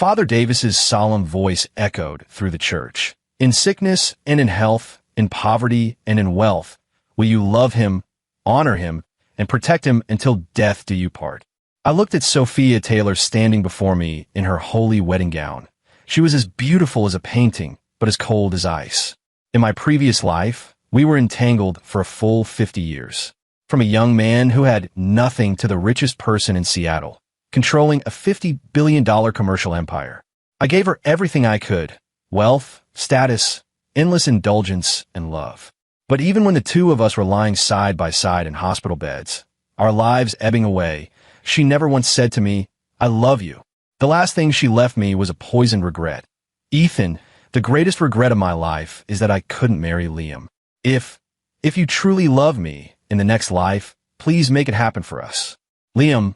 Father Davis's solemn voice echoed through the church. In sickness and in health, in poverty and in wealth, will you love him, honor him, and protect him until death do you part. I looked at Sophia Taylor standing before me in her holy wedding gown. She was as beautiful as a painting, but as cold as ice. In my previous life, we were entangled for a full 50 years. From a young man who had nothing to the richest person in Seattle, controlling a $50 billion commercial empire. I gave her everything I could: wealth, status, endless indulgence, and love. But even when the two of us were lying side by side in hospital beds, our lives ebbing away, she never once said to me, "I love you." The last thing she left me was a poisoned regret. "Ethan, the greatest regret of my life is that I couldn't marry Liam. If you truly love me in the next life, please make it happen for us." Liam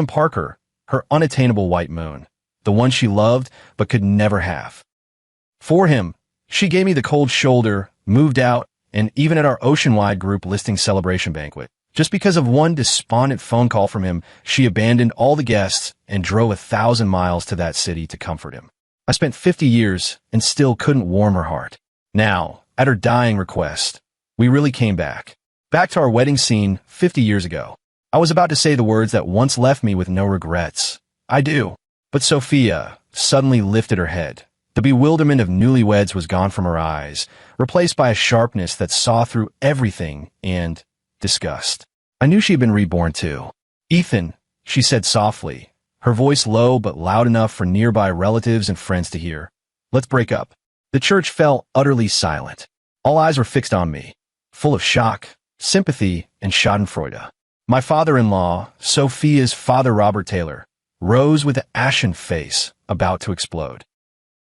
Parker, her unattainable white moon, the one she loved but could never have. For him, she gave me the cold shoulder, moved out, and even at our ocean-wide group listing celebration banquet. Just because of one despondent phone call from him, she abandoned all the guests and drove 1,000 miles to that city to comfort him. I spent 50 years and still couldn't warm her heart. Now, at her dying request, we really came back. Back to our wedding scene 50 years ago. I was about to say the words that once left me with no regrets. I do. But Sophia suddenly lifted her head. The bewilderment of newlyweds was gone from her eyes, replaced by a sharpness that saw through everything and disgust. I knew she had been reborn too. "Ethan," she said softly, her voice low but loud enough for nearby relatives and friends to hear, "let's break up." The church fell utterly silent. All eyes were fixed on me, full of shock, sympathy, and schadenfreude. My father-in-law, Sophia's father Robert Taylor, rose with an ashen face, about to explode.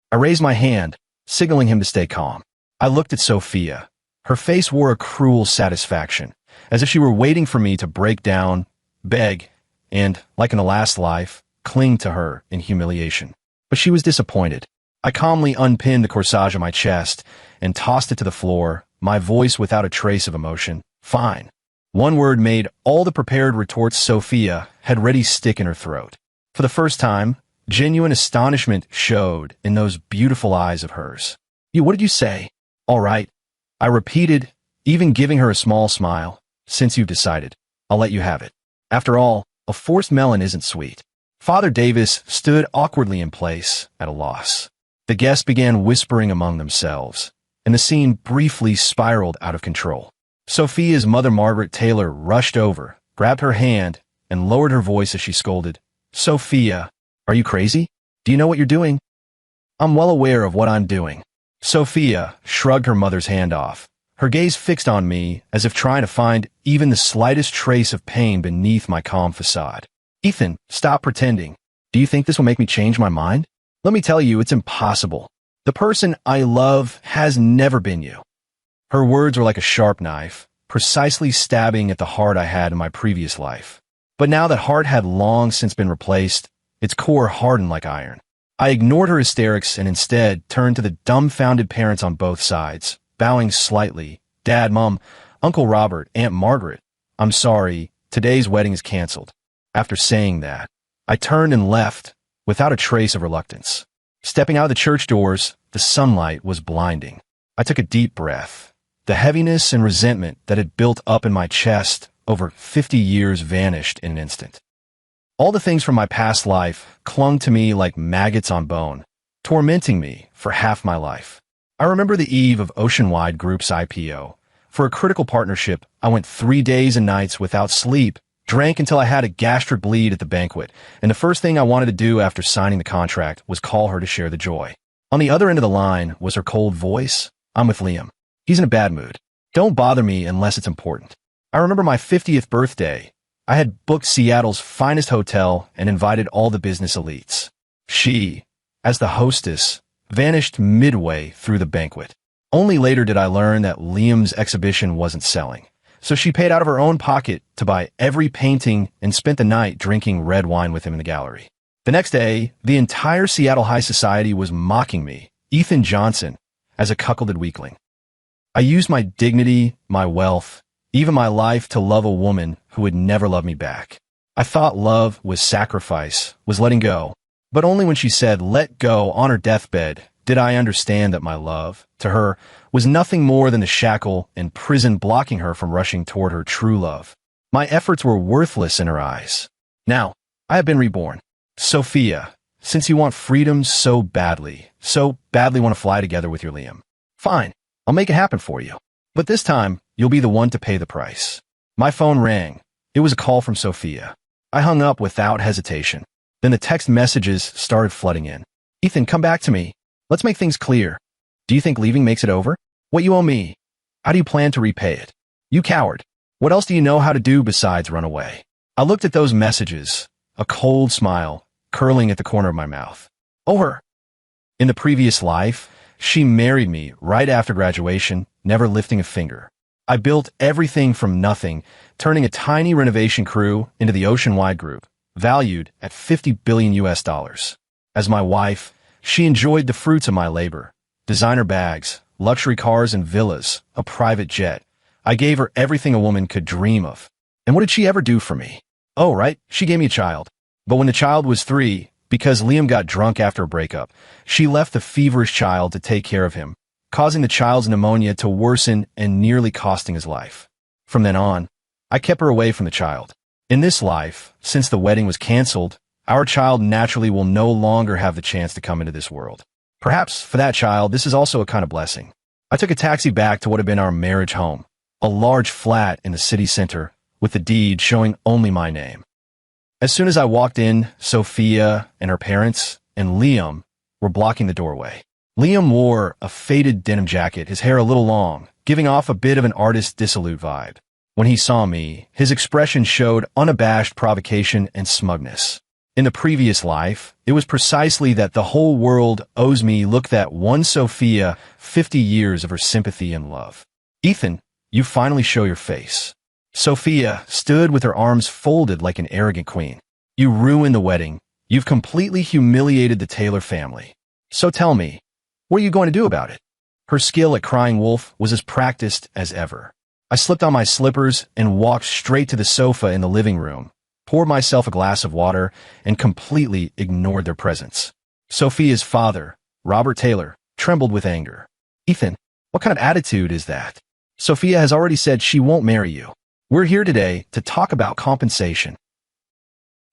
I raised my hand, signaling him to stay calm. I looked at Sophia. Her face wore a cruel satisfaction, as if she were waiting for me to break down, beg, and, like in a last life, cling to her in humiliation. But she was disappointed. I calmly unpinned the corsage on my chest and tossed it to the floor, my voice without a trace of emotion. "Fine." One word made all the prepared retorts Sophia had ready stick in her throat. For the first time, genuine astonishment showed in those beautiful eyes of hers. What did you say?" "All right," I repeated, even giving her a small smile. "Since you've decided, I'll let you have it. After all, a forced melon isn't sweet." Father Davis stood awkwardly in place, at a loss. The guests began whispering among themselves, and the scene briefly spiraled out of control. Sophia's mother, Margaret Taylor, rushed over, grabbed her hand, and lowered her voice as she scolded, "Sophia, are you crazy? Do you know what you're doing?" "I'm well aware of what I'm doing." Sophia shrugged her mother's hand off, her gaze fixed on me as if trying to find even the slightest trace of pain beneath my calm facade. "Ethan, stop pretending. Do you think this will make me change my mind? Let me tell you, it's impossible. The person I love has never been you." Her words were like a sharp knife, precisely stabbing at the heart I had in my previous life. But now that heart had long since been replaced, its core hardened like iron. I ignored her hysterics and instead turned to the dumbfounded parents on both sides, bowing slightly. "Dad, Mom, Uncle Robert, Aunt Margaret, I'm sorry, today's wedding is canceled." After saying that, I turned and left without a trace of reluctance. Stepping out of the church doors, the sunlight was blinding. I took a deep breath. The heaviness and resentment that had built up in my chest over 50 years vanished in an instant. All the things from my past life clung to me like maggots on bone, tormenting me for half my life. I remember the eve of Oceanwide Group's IPO. For a critical partnership, I went 3 days and nights without sleep, drank until I had a gastric bleed at the banquet, and the first thing I wanted to do after signing the contract was call her to share the joy. On the other end of the line was her cold voice. "I'm with Liam. He's in a bad mood. Don't bother me unless it's important." I remember my 50th birthday. I had booked Seattle's finest hotel and invited all the business elites. She, as the hostess, vanished midway through the banquet. Only later did I learn that Liam's exhibition wasn't selling, so she paid out of her own pocket to buy every painting and spent the night drinking red wine with him in the gallery. The next day, the entire Seattle high society was mocking me, Ethan Johnson, as a cuckolded weakling. I used my dignity, my wealth, even my life to love a woman who would never love me back. I thought love was sacrifice, was letting go, But only when she said, "Let go," on her deathbed, did I understand that my love, to her, was nothing more than the shackle and prison blocking her from rushing toward her true love. My efforts were worthless in her eyes. Now, I have been reborn. Sophia, since you want freedom so badly want to fly together with your Liam, fine, I'll make it happen for you. But this time, you'll be the one to pay the price. My phone rang. It was a call from Sophia. I hung up without hesitation. Then the text messages started flooding in. "Ethan, come back to me. Let's make things clear. Do you think leaving makes it over? What you owe me? How do you plan to repay it? You coward. What else do you know how to do besides run away?" I looked at those messages, a cold smile curling at the corner of my mouth. Oh, her. In the previous life, she married me right after graduation, never lifting a finger. I built everything from nothing, turning a tiny renovation crew into the ocean-wide group, valued at $50 billion US. As my wife, she enjoyed the fruits of my labor. Designer bags, luxury cars and villas, a private jet. I gave her everything a woman could dream of. And what did she ever do for me? Oh, right, she gave me a child. But when the child was 3, because Liam got drunk after a breakup, she left the feverish child to take care of him, causing the child's pneumonia to worsen and nearly costing his life. From then on, I kept her away from the child. In this life, since the wedding was canceled, our child naturally will no longer have the chance to come into this world. Perhaps, for that child, this is also a kind of blessing. I took a taxi back to what had been our marriage home, a large flat in the city center, with the deed showing only my name. As soon as I walked in, Sophia and her parents and Liam were blocking the doorway. Liam wore a faded denim jacket, his hair a little long, giving off a bit of an artist dissolute vibe. When he saw me, his expression showed unabashed provocation and smugness. In the previous life, it was precisely that the whole world owes me look that won Sophia 50 years of her sympathy and love. "Ethan, you finally show your face." Sophia stood with her arms folded like an arrogant queen. "You ruined the wedding. You've completely humiliated the Taylor family. So tell me, what are you going to do about it?" Her skill at crying wolf was as practiced as ever. I slipped on my slippers and walked straight to the sofa in the living room, poured myself a glass of water, and completely ignored their presence. Sophia's father, Robert Taylor, trembled with anger. "Ethan, what kind of attitude is that? Sophia has already said she won't marry you. We're here today to talk about compensation."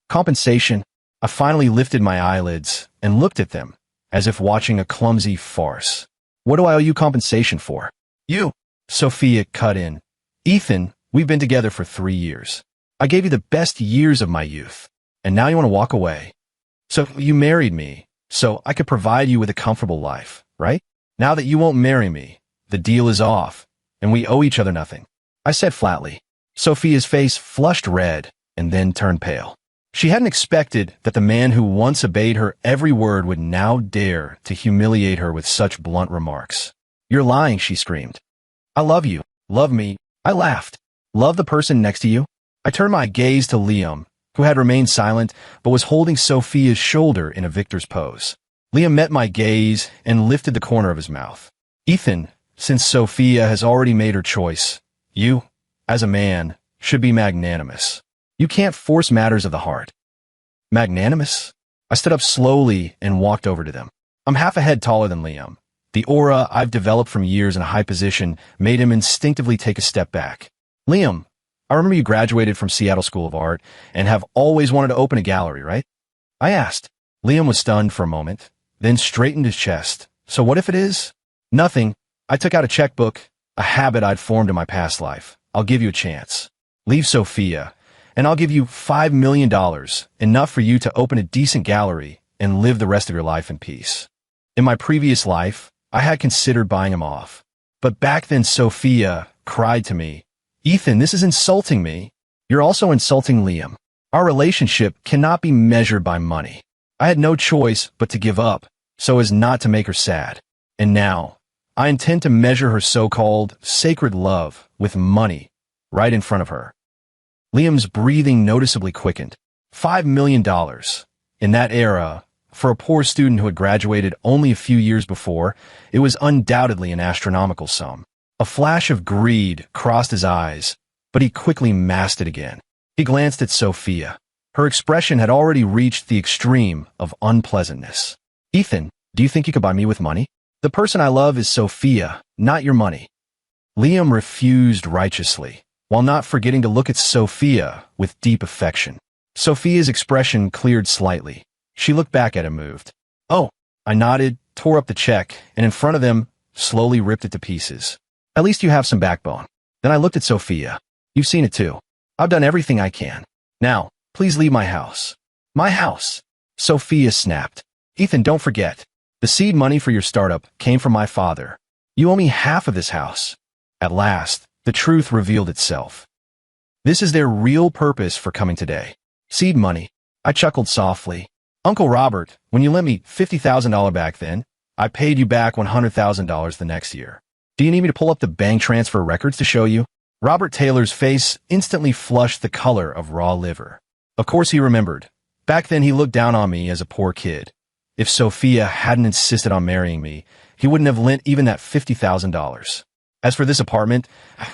Compensation? I finally lifted my eyelids and looked at them, as if watching a clumsy farce. "What do I owe you compensation for?" "You," Sophia cut in. "Ethan, we've been together for 3 years. I gave you the best years of my youth, and now you want to walk away? So you married me, so I could provide you with a comfortable life, right? Now that you won't marry me, the deal is off, and we owe each other nothing," I said flatly. Sophia's face flushed red and then turned pale. She hadn't expected that the man who once obeyed her every word would now dare to humiliate her with such blunt remarks. "You're lying," she screamed. "I love you. Love me." I laughed. "Love the person next to you?" I turned my gaze to Liam, who had remained silent but was holding Sophia's shoulder in a victor's pose. Liam met my gaze and lifted the corner of his mouth. "Ethan, since Sophia has already made her choice, you, as a man, should be magnanimous. You can't force matters of the heart." "Magnanimous?" I stood up slowly and walked over to them. I'm half a head taller than Liam. The aura I've developed from years in a high position made him instinctively take a step back. "Liam, I remember you graduated from Seattle School of Art and have always wanted to open a gallery, right?" I asked. Liam was stunned for a moment, then straightened his chest. "So what if it is?" "Nothing. I took out a checkbook, a habit I'd formed in my past life. I'll give you a chance. Leave Sophia, and I'll give you $5 million, enough for you to open a decent gallery and live the rest of your life in peace." In my previous life, I had considered buying him off. But back then Sophia cried to me, "Ethan, this is insulting me. You're also insulting Liam. Our relationship cannot be measured by money." I had no choice but to give up, so as not to make her sad. And now, I intend to measure her so-called sacred love with money right in front of her. Liam's breathing noticeably quickened. $5 million. In that era, for a poor student who had graduated only a few years before, it was undoubtedly an astronomical sum. A flash of greed crossed his eyes, but he quickly masked it again. He glanced at Sophia. Her expression had already reached the extreme of unpleasantness. Ethan, do you think you could buy me with money? The person I love is Sophia, not your money. Liam refused righteously, while not forgetting to look at Sophia with deep affection. Sophia's expression cleared slightly. She looked back at him, moved. Oh, I nodded, tore up the check, and in front of them, slowly ripped it to pieces. At least you have some backbone. Then I looked at Sophia. You've seen it too. I've done everything I can. Now, please leave my house. My house. Sophia snapped. Ethan, don't forget. The seed money for your startup came from my father. You owe me half of this house. At last, the truth revealed itself. This is their real purpose for coming today. Seed money. I chuckled softly. Uncle Robert, when you lent me $50,000 back then, I paid you back $100,000 the next year. Do you need me to pull up the bank transfer records to show you? Robert Taylor's face instantly flushed the color of raw liver. Of course he remembered. Back then he looked down on me as a poor kid. If Sophia hadn't insisted on marrying me, he wouldn't have lent even that $50,000. As for this apartment,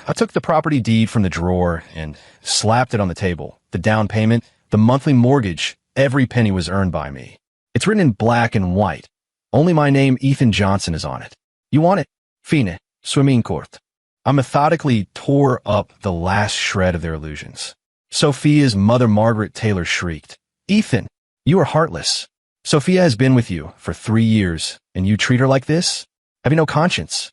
I took the property deed from the drawer and slapped it on the table. The down payment, the monthly mortgage, every penny was earned by me. It's written in black and white. Only my name, Ethan Johnson, is on it. You want it? Fine. Swimming court. I methodically tore up the last shred of their illusions. Sophia's mother, Margaret Taylor, shrieked. Ethan, you are heartless. Sophia has been with you for 3 years, and you treat her like this? Have you no conscience?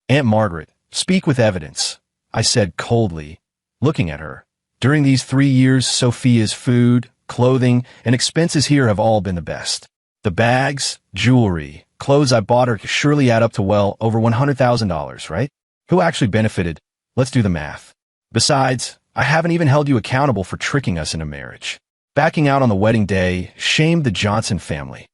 Aunt Margaret, speak with evidence, I said coldly, looking at her. During these 3 years, Sophia's food, clothing, and expenses here have all been the best. The bags, jewelry, clothes I bought her surely add up to well over $100,000, right? Who actually benefited? Let's do the math. Besides, I haven't even held you accountable for tricking us into marriage. Backing out on the wedding day shamed the Johnson family.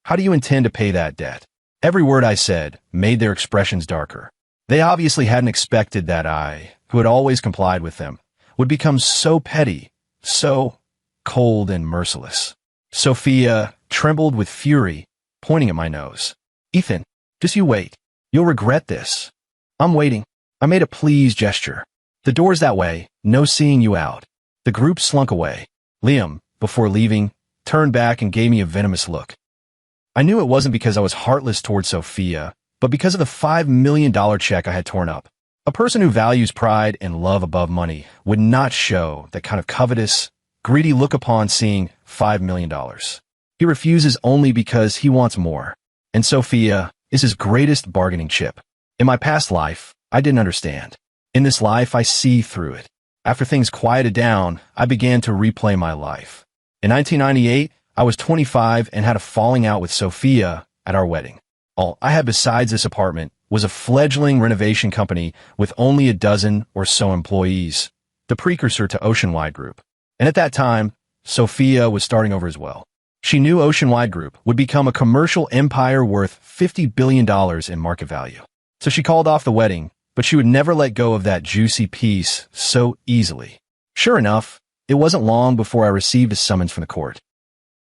How do you intend to pay that debt? Every word I said made their expressions darker. They obviously hadn't expected that I, who had always complied with them, would become so petty, so cold and merciless. Sophia trembled with fury, pointing at my nose. Ethan, just you wait. You'll regret this. I'm waiting. I made a please gesture. The door's that way, no seeing you out. The group slunk away. Liam, before leaving, turned back and gave me a venomous look. I knew it wasn't because I was heartless toward Sophia, but because of the $5 million check I had torn up. A person who values pride and love above money would not show that kind of covetous, greedy look upon seeing $5 million. He refuses only because he wants more. And Sophia is his greatest bargaining chip. In my past life, I didn't understand. In this life, I see through it. After things quieted down, I began to replay my life. In 1998, I was 25 and had a falling out with Sophia at our wedding. All I had besides this apartment was a fledgling renovation company with only a dozen or so employees, the precursor to Oceanwide Group. And at that time, Sophia was starting over as well. She knew Oceanwide Group would become a commercial empire worth $50 billion in market value. So she called off the wedding, but she would never let go of that juicy piece so easily. Sure enough, it wasn't long before I received a summons from the court.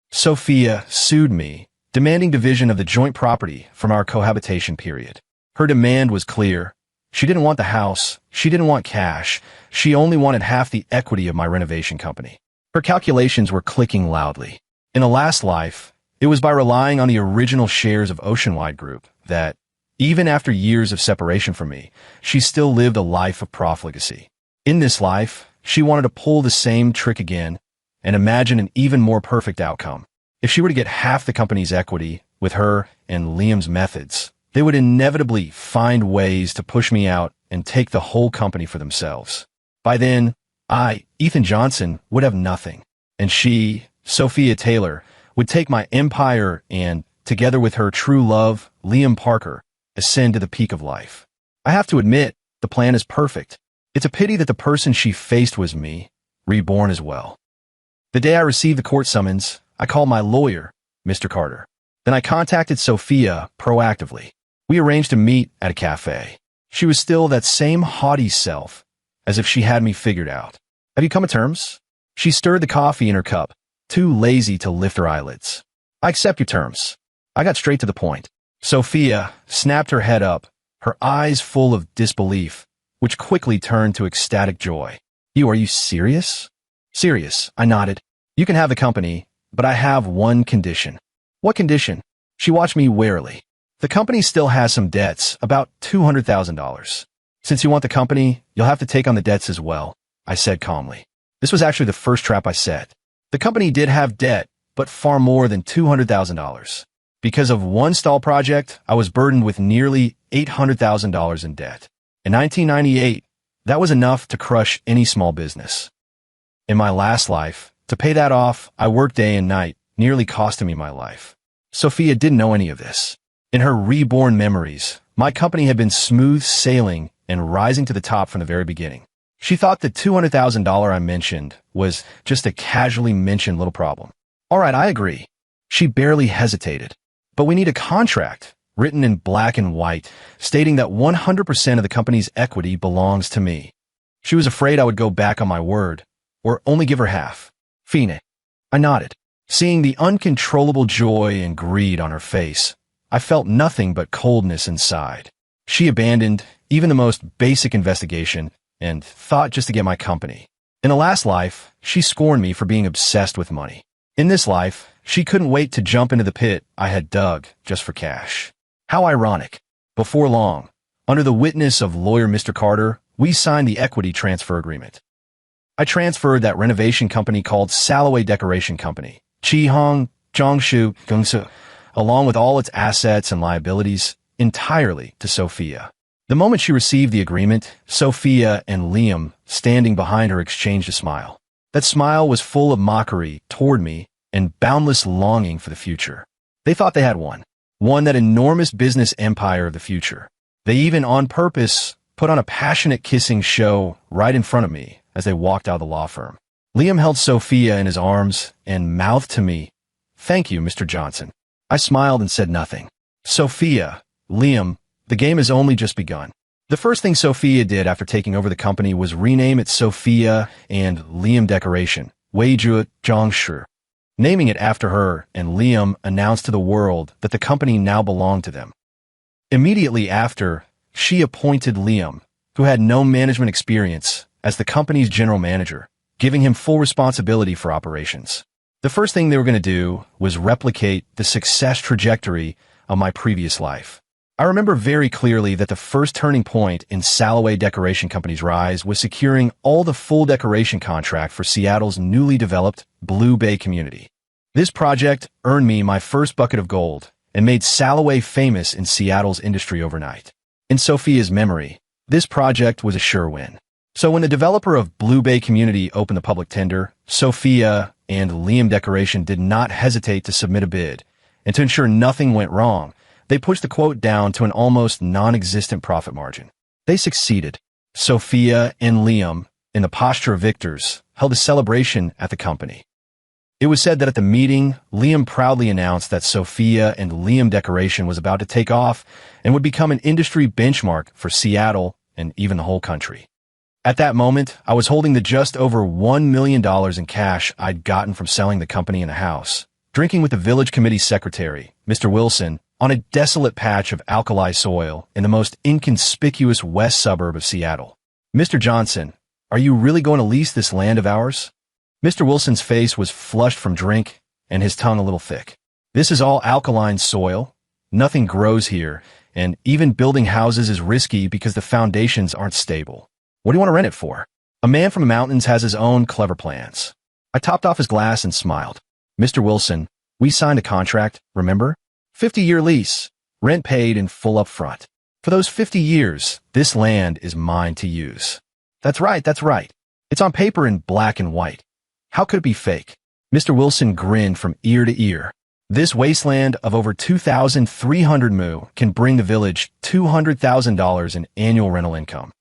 Sophia sued me, demanding division of the joint property from our cohabitation period. Her demand was clear. She didn't want the house. She didn't want cash. She only wanted half the equity of my renovation company. Her calculations were clicking loudly. In a last life, it was by relying on the original shares of Oceanwide Group that, even after years of separation from me, she still lived a life of profligacy. In this life, she wanted to pull the same trick again and imagine an even more perfect outcome. If she were to get half the company's equity with her and Liam's methods, they would inevitably find ways to push me out and take the whole company for themselves. By then, I, Ethan Johnson, would have nothing, and she, Sophia Taylor, would take my empire and, together with her true love, Liam Parker, ascend to the peak of life. I have to admit, the plan is perfect. It's a pity that the person she faced was me, reborn as well. The day I received the court summons, I called my lawyer, Mr. Carter. Then I contacted Sophia proactively. We arranged to meet at a cafe. She was still that same haughty self, as if she had me figured out. Have you come to terms? She stirred the coffee in her cup, too lazy to lift her eyelids. I accept your terms. I got straight to the point. Sophia snapped her head up, her eyes full of disbelief, which quickly turned to ecstatic joy. Are you serious? Serious, I nodded. You can have the company, but I have one condition. What condition? She watched me warily. The company still has some debts, about $200,000. Since you want the company, you'll have to take on the debts as well, I said calmly. This was actually the first trap I set. The company did have debt, but far more than $200,000. Because of one stall project, I was burdened with nearly $800,000 in debt. In 1998, that was enough to crush any small business. In my last life, to pay that off, I worked day and night, nearly costing me my life. Sophia didn't know any of this. In her reborn memories, my company had been smooth sailing and rising to the top from the very beginning. She thought the $200,000 I mentioned was just a casually mentioned little problem. All right, I agree. She barely hesitated. But we need a contract, written in black and white, stating that 100% of the company's equity belongs to me. She was afraid I would go back on my word, or only give her half. Fine. I nodded. Seeing the uncontrollable joy and greed on her face, I felt nothing but coldness inside. She abandoned even the most basic investigation and thought just to get my company. In the last life, she scorned me for being obsessed with money. In this life, she couldn't wait to jump into the pit I had dug just for cash. How ironic. Before long, under the witness of lawyer Mr. Carter, we signed the equity transfer agreement. I transferred that renovation company called Salloway Decoration Company, Chihong, Jiangsu, Gungsu, along with all its assets and liabilities, entirely to Sophia. The moment she received the agreement, Sophia and Liam, standing behind her, exchanged a smile. That smile was full of mockery toward me and boundless longing for the future. They thought they had won that enormous business empire of the future. They even, on purpose, put on a passionate kissing show right in front of me as they walked out of the law firm. Liam held Sophia in his arms and mouthed to me, "Thank you, Mr. Johnson." I smiled and said nothing. Sophia, Liam, the game has only just begun. The first thing Sophia did after taking over the company was rename it Sophia and Liam Decoration, Weijue Zhangshi. Naming it after her, and Liam announced to the world that the company now belonged to them. Immediately after, she appointed Liam, who had no management experience, as the company's general manager, giving him full responsibility for operations. The first thing they were going to do was replicate the success trajectory of my previous life. I remember very clearly that the first turning point in Salloway Decoration Company's rise was securing all the full decoration contract for Seattle's newly developed Blue Bay community. This project earned me my first bucket of gold and made Salloway famous in Seattle's industry overnight. In Sophia's memory, this project was a sure win. So when the developer of Blue Bay community opened the public tender, Sophia and Liam Decoration did not hesitate to submit a bid, and to ensure nothing went wrong, they pushed the quote down to an almost non-existent profit margin. They succeeded. Sophia and Liam, in the posture of victors, held a celebration at the company. It was said that at the meeting, Liam proudly announced that Sophia and Liam Decoration was about to take off and would become an industry benchmark for Seattle and even the whole country. At that moment, I was holding the just over $1 million in cash I'd gotten from selling the company in a house, drinking with the village committee secretary, Mr. Wilson, on a desolate patch of alkali soil in the most inconspicuous west suburb of Seattle. "Mr. Johnson, are you really going to lease this land of ours?" Mr. Wilson's face was flushed from drink and his tongue a little thick. "This is all alkaline soil. Nothing grows here, and even building houses is risky because the foundations aren't stable. What do you want to rent it for?" A man from the mountains has his own clever plans. I topped off his glass and smiled. "Mr. Wilson, we signed a contract, remember? 50-year lease, rent paid in full up front. For those 50 years, this land is mine to use." That's right. It's on paper in black and white. How could it be fake?" Mr. Wilson grinned from ear to ear. "This wasteland of over 2,300 mu can bring the village $200,000 in annual rental income.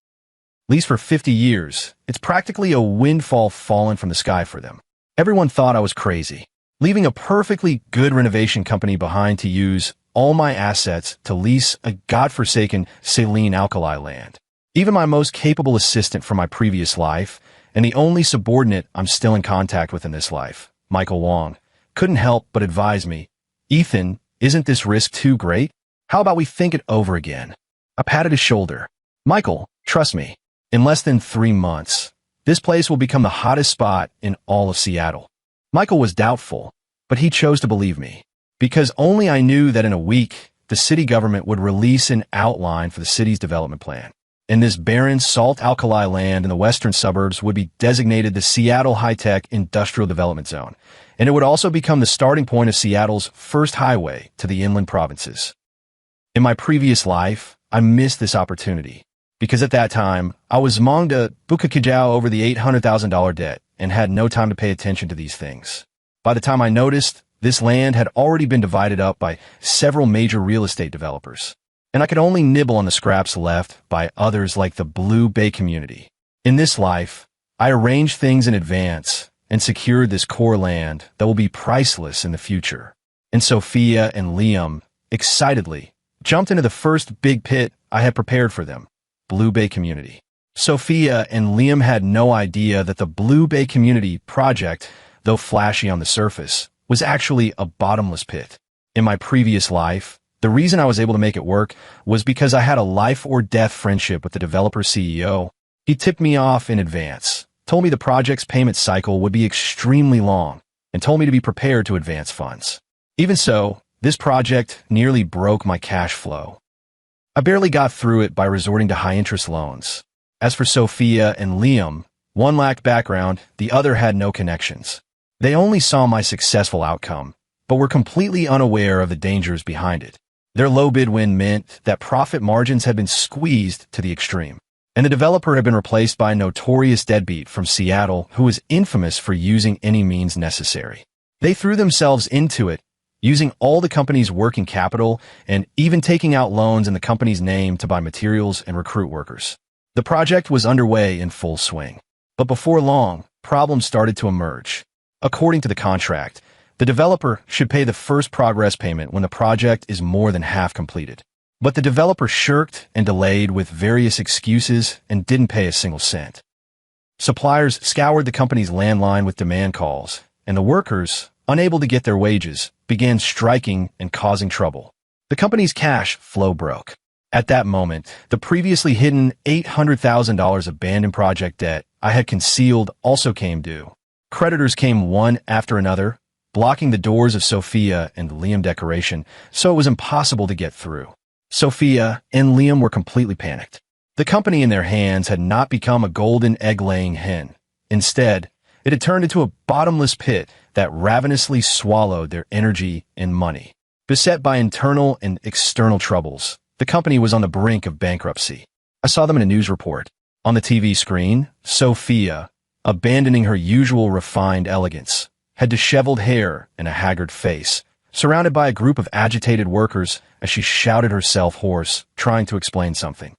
Leased for 50 years, it's practically a windfall fallen from the sky for them." Everyone thought I was crazy, leaving a perfectly good renovation company behind to use all my assets to lease a godforsaken saline alkali land. Even my most capable assistant from my previous life, and the only subordinate I'm still in contact with in this life, Michael Wong, couldn't help but advise me, "Ethan, isn't this risk too great? How about we think it over again?" I patted his shoulder. "Michael, trust me, in less than 3 months, this place will become the hottest spot in all of Seattle. Michael was doubtful, but he chose to believe me. Because only I knew that in a week, the city government would release an outline for the city's development plan. And this barren salt-alkali land in the western suburbs would be designated the Seattle High-Tech Industrial Development Zone, and it would also become the starting point of Seattle's first highway to the inland provinces. In my previous life, I missed this opportunity, because at that time, I was mongda bukakijao over the $800,000 debt and had no time to pay attention to these things. By the time I noticed, this land had already been divided up by several major real estate developers, and I could only nibble on the scraps left by others like the Blue Bay community. In this life, I arranged things in advance and secured this core land that will be priceless in the future. And Sophia and Liam, excitedly, jumped into the first big pit I had prepared for them, Blue Bay community. Sophia and Liam had no idea that the Blue Bay community project, though flashy on the surface, was actually a bottomless pit. In my previous life, the reason I was able to make it work was because I had a life-or-death friendship with the developer CEO. He tipped me off in advance, told me the project's payment cycle would be extremely long, and told me to be prepared to advance funds. Even so, this project nearly broke my cash flow. I barely got through it by resorting to high-interest loans. As for Sophia and Liam, one lacked background, the other had no connections. They only saw my successful outcome, but were completely unaware of the dangers behind it. Their low bid win meant that profit margins had been squeezed to the extreme, and the developer had been replaced by a notorious deadbeat from Seattle who was infamous for using any means necessary. They threw themselves into it, using all the company's working capital and even taking out loans in the company's name to buy materials and recruit workers. The project was underway in full swing, but before long, problems started to emerge. According to the contract, the developer should pay the first progress payment when the project is more than half completed. But the developer shirked and delayed with various excuses and didn't pay a single cent. Suppliers scoured the company's landline with demand calls, and the workers, unable to get their wages, began striking and causing trouble. The company's cash flow broke. At that moment, the previously hidden $800,000 abandoned project debt I had concealed also came due. Creditors came one after another, blocking the doors of Sophia and Liam decoration, so it was impossible to get through. Sophia and Liam were completely panicked. The company in their hands had not become a golden egg-laying hen. Instead, it had turned into a bottomless pit that ravenously swallowed their energy and money. Beset by internal and external troubles, the company was on the brink of bankruptcy. I saw them in a news report. On the TV screen, Sophia, abandoning her usual refined elegance, had disheveled hair and a haggard face, surrounded by a group of agitated workers as she shouted herself hoarse, trying to explain something.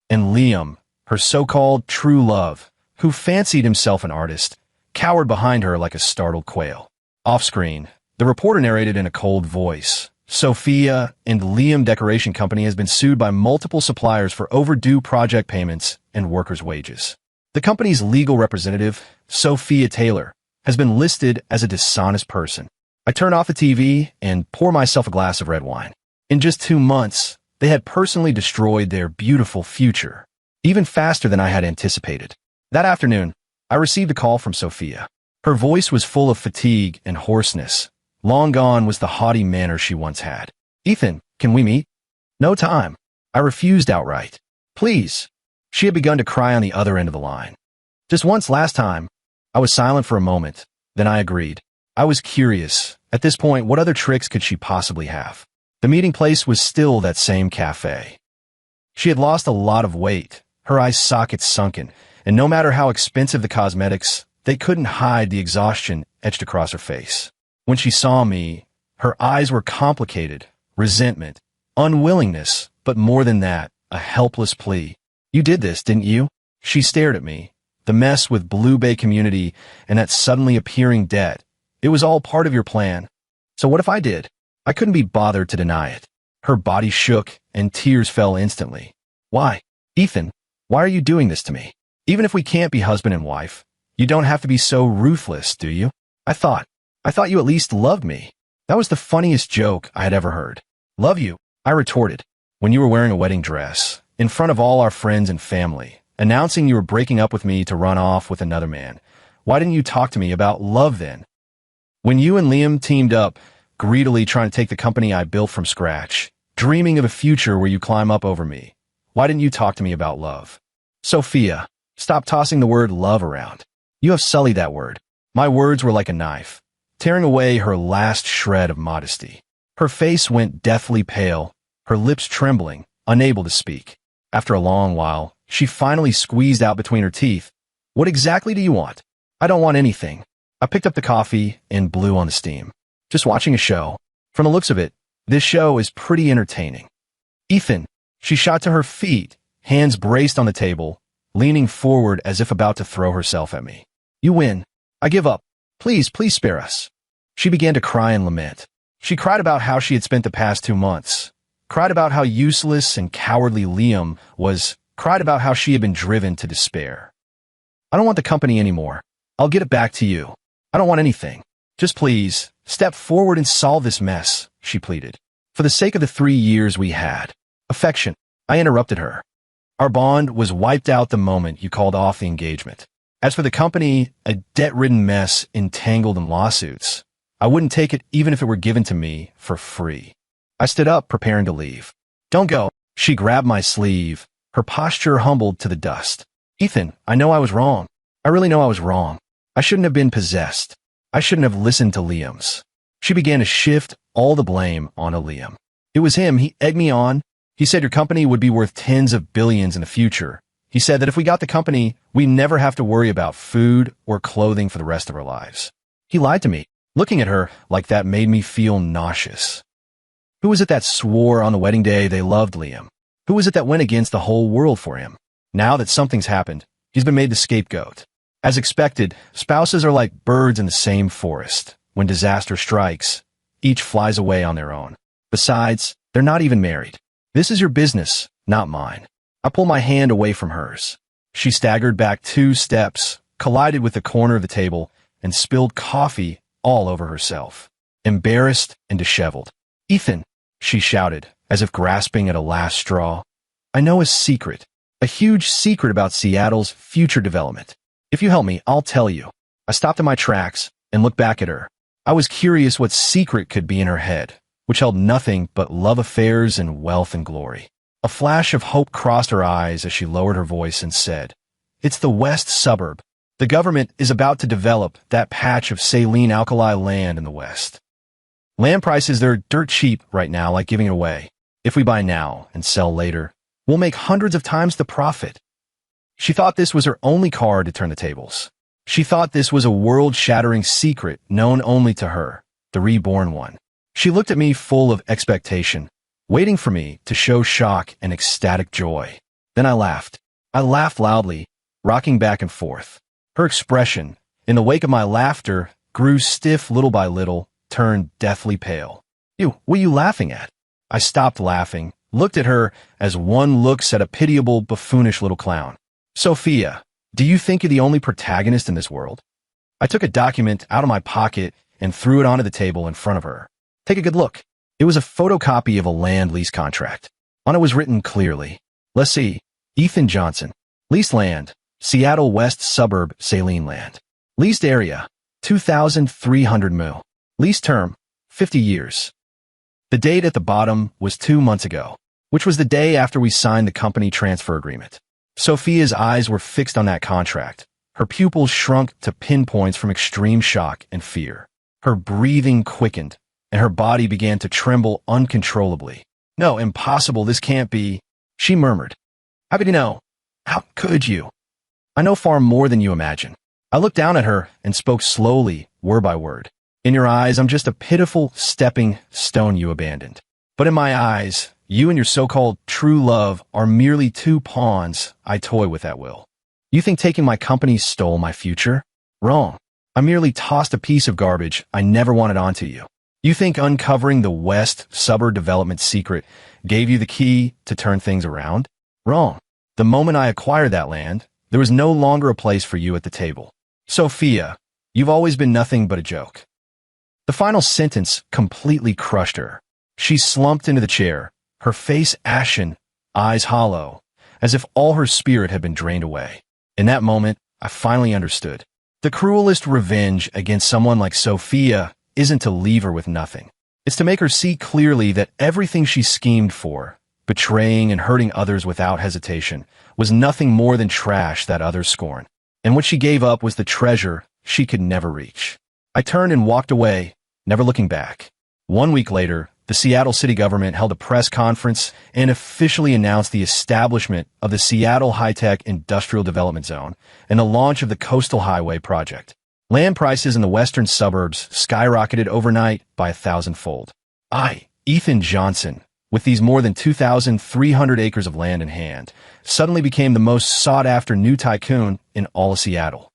And Liam, her so-called true love, who fancied himself an artist, cowered behind her like a startled quail. Off-screen, the reporter narrated in a cold voice, Sophia and Liam Decoration Company has been sued by multiple suppliers for overdue project payments and workers' wages. The company's legal representative, Sophia Taylor, has been listed as a dishonest person. I turn off the TV and pour myself a glass of red wine. In just 2 months, they had personally destroyed their beautiful future, even faster than I had anticipated. That afternoon, I received a call from Sophia. Her voice was full of fatigue and hoarseness. Long gone was the haughty manner she once had. "Ethan, can we meet?" "No time." I refused outright. "Please." She had begun to cry on the other end of the line. "Just once last time." I was silent for a moment, then I agreed. I was curious. At this point, what other tricks could she possibly have? The meeting place was still that same cafe. She had lost a lot of weight, her eye sockets sunken, and no matter how expensive the cosmetics, they couldn't hide the exhaustion etched across her face. When she saw me, her eyes were complicated, resentment, unwillingness, but more than that, a helpless plea. "You did this, didn't you?" She stared at me. The mess with Blue Bay community and that suddenly appearing debt. "It was all part of your plan." "So what if I did?" I couldn't be bothered to deny it. Her body shook and tears fell instantly. "Why? Ethan, why are you doing this to me? Even if we can't be husband and wife, you don't have to be so ruthless, do you? I thought you at least loved me." That was the funniest joke I had ever heard. "Love you," I retorted, "when you were wearing a wedding dress, in front of all our friends and family, announcing you were breaking up with me to run off with another man. Why didn't you talk to me about love then?" When you and Liam teamed up, greedily trying to take the company I built from scratch, dreaming of a future where you climb up over me. Why didn't you talk to me about love? Sophia, stop tossing the word love around. You have sullied that word. My words were like a knife, tearing away her last shred of modesty. Her face went deathly pale, her lips trembling, unable to speak. After a long while, she finally squeezed out between her teeth, "What exactly do you want?" "I don't want anything." I picked up the coffee and blew on the steam. "Just watching a show. From the looks of it, this show is pretty entertaining." "Ethan." She shot to her feet, hands braced on the table, leaning forward as if about to throw herself at me. "You win. I give up. Please, please spare us." She began to cry and lament. She cried about how she had spent the past 2 months, cried about how useless and cowardly Liam was, cried about how she had been driven to despair. "I don't want the company anymore. I'll get it back to you. I don't want anything. Just please, step forward and solve this mess," she pleaded. "For the sake of the 3 years we had." "Affection," I interrupted her. "Our bond was wiped out the moment you called off the engagement. As for the company, a debt-ridden mess entangled in lawsuits. I wouldn't take it even if it were given to me for free." I stood up, preparing to leave. "Don't go." She grabbed my sleeve, her posture humbled to the dust. "Ethan, I know I was wrong. I really know I was wrong. I shouldn't have been possessed. I shouldn't have listened to Liam's." She began to shift all the blame onto Liam. "It was him. He egged me on. He said your company would be worth tens of billions in the future. He said that if we got the company, we'd never have to worry about food or clothing for the rest of our lives. He lied to me." Looking at her like that made me feel nauseous. Who was it that swore on the wedding day they loved Liam? Who was it that went against the whole world for him? Now that something's happened, he's been made the scapegoat. As expected, spouses are like birds in the same forest. When disaster strikes, each flies away on their own. Besides, they're not even married. This is your business, not mine. I pulled my hand away from hers. She staggered back 2 steps, collided with the corner of the table, and spilled coffee all over herself. Embarrassed and disheveled. "Ethan," she shouted, as if grasping at a last straw. "I know a secret, a huge secret about Seattle's future development. If you help me, I'll tell you." I stopped in my tracks and looked back at her. I was curious what secret could be in her head, which held nothing but love affairs and wealth and glory. A flash of hope crossed her eyes as she lowered her voice and said, "It's the west suburb. The government is about to develop that patch of saline alkali land in the west. Land prices, they're dirt cheap right now, like giving it away. If we buy now and sell later, we'll make hundreds of times the profit." She thought this was her only card to turn the tables. She thought this was a world-shattering secret known only to her, the reborn one. She looked at me full of expectation, waiting for me to show shock and ecstatic joy. Then I laughed. I laughed loudly, rocking back and forth. Her expression, in the wake of my laughter, grew stiff little by little, turned deathly pale. What are you laughing at?" I stopped laughing, looked at her as one looks at a pitiable, buffoonish little clown. "Sophia, do you think you're the only protagonist in this world?" I took a document out of my pocket and threw it onto the table in front of her. "Take a good look." It was a photocopy of a land lease contract. On it was written clearly, "Let's see, Ethan Johnson. Leased land, Seattle West Suburb Saline Land. Leased area, 2,300 mil. Lease term, 50 years. The date at the bottom was 2 months ago, which was the day after we signed the company transfer agreement." Sophia's eyes were fixed on that contract. Her pupils shrunk to pinpoints from extreme shock and fear. Her breathing quickened, and her body began to tremble uncontrollably. "No, impossible, this can't be," she murmured. "How could you know? How could you?" "I know far more than you imagine." I looked down at her and spoke slowly, word by word. "In your eyes, I'm just a pitiful, stepping stone you abandoned. But in my eyes, you and your so-called true love are merely 2 pawns I toy with at will. You think taking my company stole my future? Wrong. I merely tossed a piece of garbage I never wanted onto you. You think uncovering the West suburb development secret gave you the key to turn things around? Wrong. The moment I acquired that land, there was no longer a place for you at the table. Sophia, you've always been nothing but a joke." The final sentence completely crushed her. She slumped into the chair, her face ashen, eyes hollow, as if all her spirit had been drained away. In that moment, I finally understood. The cruelest revenge against someone like Sophia isn't to leave her with nothing. It's to make her see clearly that everything she schemed for, betraying and hurting others without hesitation, was nothing more than trash that others scorn. And what she gave up was the treasure she could never reach. I turned and walked away, never looking back. 1 week later, the Seattle city government held a press conference and officially announced the establishment of the Seattle High-Tech Industrial Development Zone and the launch of the Coastal Highway project. Land prices in the western suburbs skyrocketed overnight by 1,000-fold. I, Ethan Johnson, with these more than 2,300 acres of land in hand, suddenly became the most sought-after new tycoon in all of Seattle.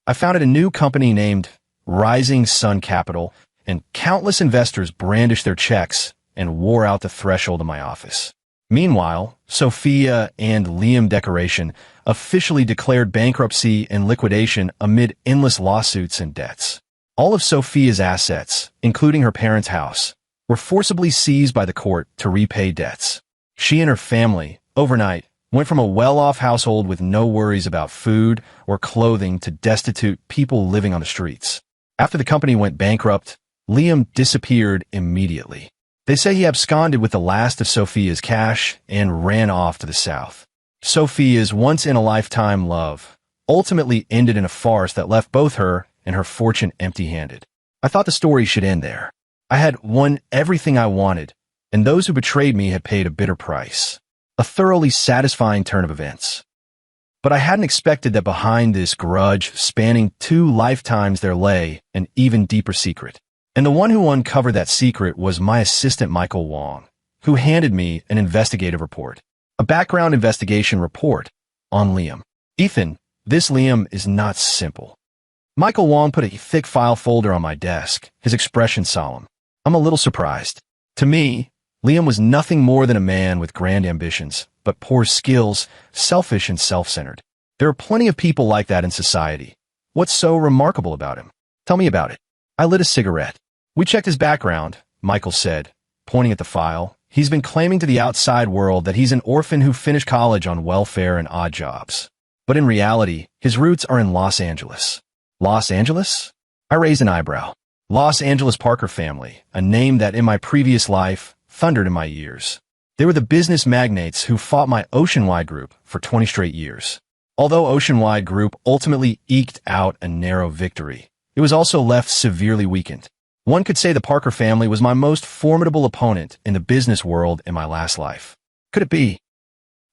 I founded a new company named Rising Sun Capital, and countless investors brandished their checks and wore out the threshold of my office. Meanwhile, Sophia and Liam Decoration officially declared bankruptcy and liquidation amid endless lawsuits and debts. All of Sophia's assets, including her parents' house, were forcibly seized by the court to repay debts. She and her family, overnight, went from a well-off household with no worries about food or clothing to destitute people living on the streets. After the company went bankrupt, Liam disappeared immediately. They say he absconded with the last of Sophia's cash and ran off to the south. Sophia's once-in-a-lifetime love ultimately ended in a farce that left both her and her fortune empty-handed. I thought the story should end there. I had won everything I wanted, and those who betrayed me had paid a bitter price. A thoroughly satisfying turn of events. But I hadn't expected that behind this grudge spanning 2 lifetimes there lay an even deeper secret. And the one who uncovered that secret was my assistant Michael Wong, who handed me an investigative report. A background investigation report on Liam. Ethan, this Liam is not simple. Michael Wong put a thick file folder on my desk, his expression solemn. I'm a little surprised. To me, Liam was nothing more than a man with grand ambitions, but poor skills, selfish and self-centered. There are plenty of people like that in society. What's so remarkable about him? Tell me about it. I lit a cigarette. We checked his background, Michael said, pointing at the file. He's been claiming to the outside world that he's an orphan who finished college on welfare and odd jobs. But in reality, his roots are in Los Angeles. Los Angeles? I raised an eyebrow. Los Angeles Parker family, a name that in my previous life thundered in my ears. They were the business magnates who fought my Oceanwide Group for 20 straight years. Although Oceanwide Group ultimately eked out a narrow victory, it was also left severely weakened. One could say the Parker family was my most formidable opponent in the business world in my last life. Could it be?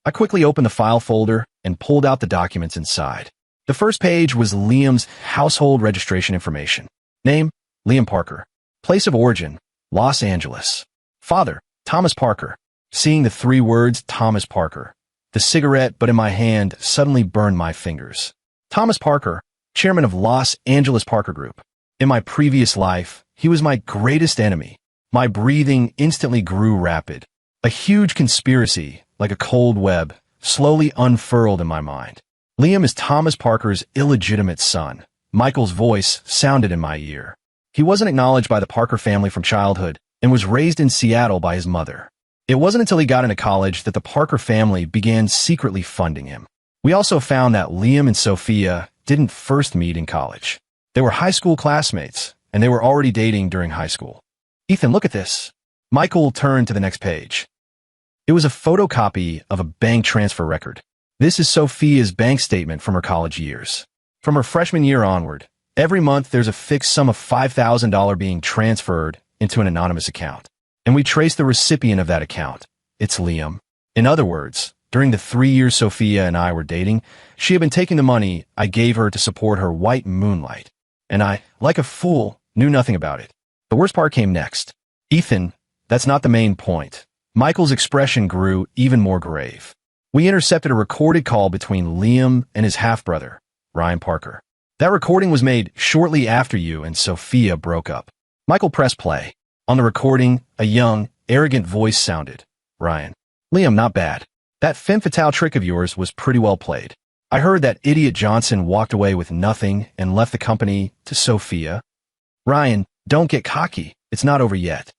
I quickly opened the file folder and pulled out the documents inside. The first page was Liam's household registration information. Name, Liam Parker. Place of origin, Los Angeles. Father, Thomas Parker. Seeing the 3 words, Thomas Parker, the cigarette but in my hand suddenly burned my fingers. Thomas Parker, chairman of Los Angeles Parker Group. In my previous life, he was my greatest enemy. My breathing instantly grew rapid. A huge conspiracy, like a cold web, slowly unfurled in my mind. Liam is Thomas Parker's illegitimate son. Michael's voice sounded in my ear. He wasn't acknowledged by the Parker family from childhood and was raised in Seattle by his mother. It wasn't until he got into college that the Parker family began secretly funding him. We also found that Liam and Sophia didn't first meet in college. They were high school classmates, and they were already dating during high school. Ethan, look at this. Michael turned to the next page. It was a photocopy of a bank transfer record. This is Sophia's bank statement from her college years. From her freshman year onward, every month there's a fixed sum of $5,000 being transferred into an anonymous account. And we traced the recipient of that account. It's Liam. In other words, during the 3 years Sophia and I were dating, she had been taking the money I gave her to support her white moonlight. And I, like a fool, knew nothing about it. The worst part came next. Ethan, that's not the main point. Michael's expression grew even more grave. We intercepted a recorded call between Liam and his half-brother, Ryan Parker. That recording was made shortly after you and Sophia broke up. Michael pressed play. On the recording, a young, arrogant voice sounded. Ryan. Liam, not bad. That femme fatale trick of yours was pretty well played. I heard that idiot Johnson walked away with nothing and left the company to Sophia. Ryan, don't get cocky. It's not over yet.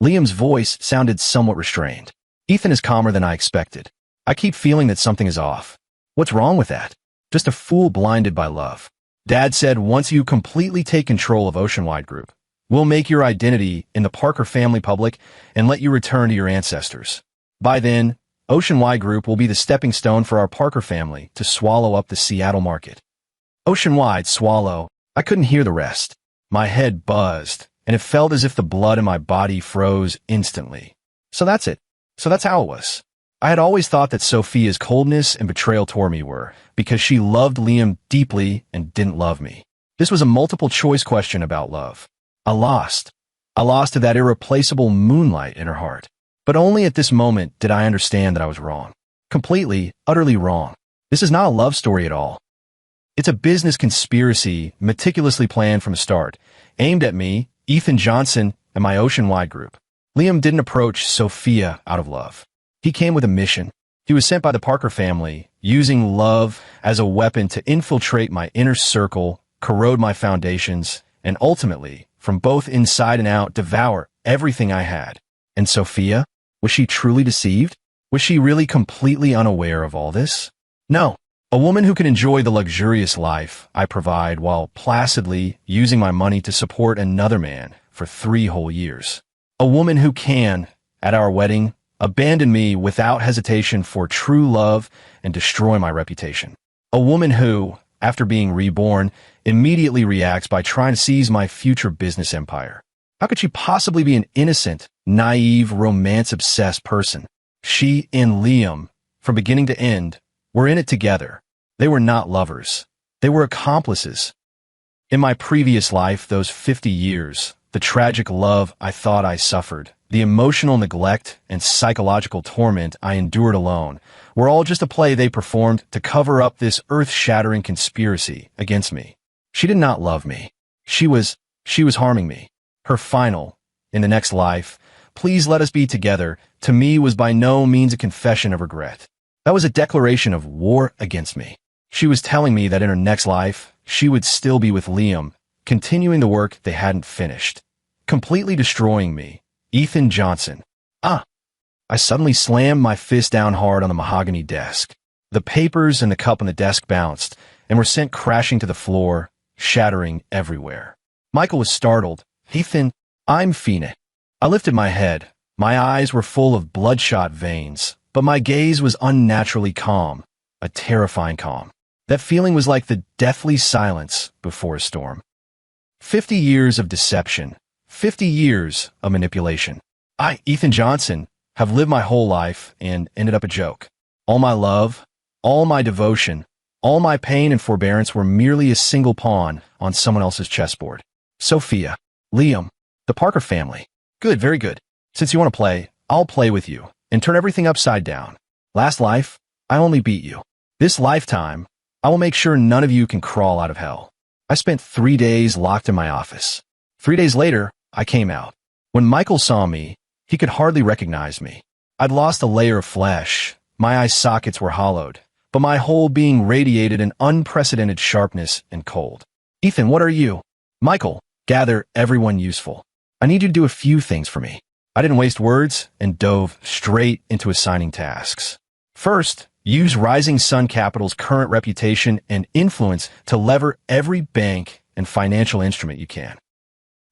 Liam's voice sounded somewhat restrained. Ethan is calmer than I expected. I keep feeling that something is off. What's wrong with that? Just a fool blinded by love. Dad said once you completely take control of Oceanwide Group, We'll make your identity in the Parker family public and let you return to your ancestors. By then, Ocean Y Group will be the stepping stone for our Parker family to swallow up the Seattle market. Ocean-wide swallow. I couldn't hear the rest. My head buzzed, and it felt as if the blood in my body froze instantly. So that's it. So that's how it was. I had always thought that Sophia's coldness and betrayal toward me were because she loved Liam deeply and didn't love me. This was a multiple-choice question about love. I lost. I lost to that irreplaceable moonlight in her heart. But only at this moment did I understand that I was wrong. Completely, utterly wrong. This is not a love story at all. It's a business conspiracy meticulously planned from the start, aimed at me, Ethan Johnson, and my Ocean-wide group. Liam didn't approach Sophia out of love. He came with a mission. He was sent by the Parker family, using love as a weapon to infiltrate my inner circle, corrode my foundations, and ultimately, from both inside and out, devour everything I had. And Sophia? Was she truly deceived? Was she really completely unaware of all this? No. A woman who can enjoy the luxurious life I provide while placidly using my money to support another man for 3 whole years. A woman who can, at our wedding, abandon me without hesitation for true love and destroy my reputation. A woman who, after being reborn, immediately reacts by trying to seize my future business empire. How could she possibly be an innocent, naive, romance-obsessed person? She and Liam, from beginning to end, were in it together. They were not lovers. They were accomplices. In my previous life, those 50 years, the tragic love I thought I suffered, the emotional neglect and psychological torment I endured alone, were all just a play they performed to cover up this earth-shattering conspiracy against me. She did not love me. She was harming me. Her final, in the next life, please let us be together, to me was by no means a confession of regret. That was a declaration of war against me. She was telling me that in her next life, she would still be with Liam, continuing the work they hadn't finished. Completely destroying me. Ethan Johnson. I suddenly slammed my fist down hard on the mahogany desk. The papers and the cup on the desk bounced and were sent crashing to the floor, shattering everywhere. Michael was startled. Ethan, I'm Fina. I lifted my head. My eyes were full of bloodshot veins, but my gaze was unnaturally calm, a terrifying calm. That feeling was like the deathly silence before a storm. 50 years of deception. 50 years of manipulation. I, Ethan Johnson, have lived my whole life and ended up a joke. All my love, all my devotion, all my pain and forbearance were merely a single pawn on someone else's chessboard. Sophia, Liam, the Parker family. Good, very good. Since you want to play, I'll play with you and turn everything upside down. Last life, I only beat you. This lifetime, I will make sure none of you can crawl out of hell. I spent 3 days locked in my office. 3 days later, I came out. When Michael saw me, he could hardly recognize me. I'd lost a layer of flesh. My eye sockets were hollowed, but my whole being radiated an unprecedented sharpness and cold. Ethan, what are you? Michael, gather everyone useful. I need you to do a few things for me. I didn't waste words and dove straight into assigning tasks. First, use Rising Sun Capital's current reputation and influence to lever every bank and financial instrument you can.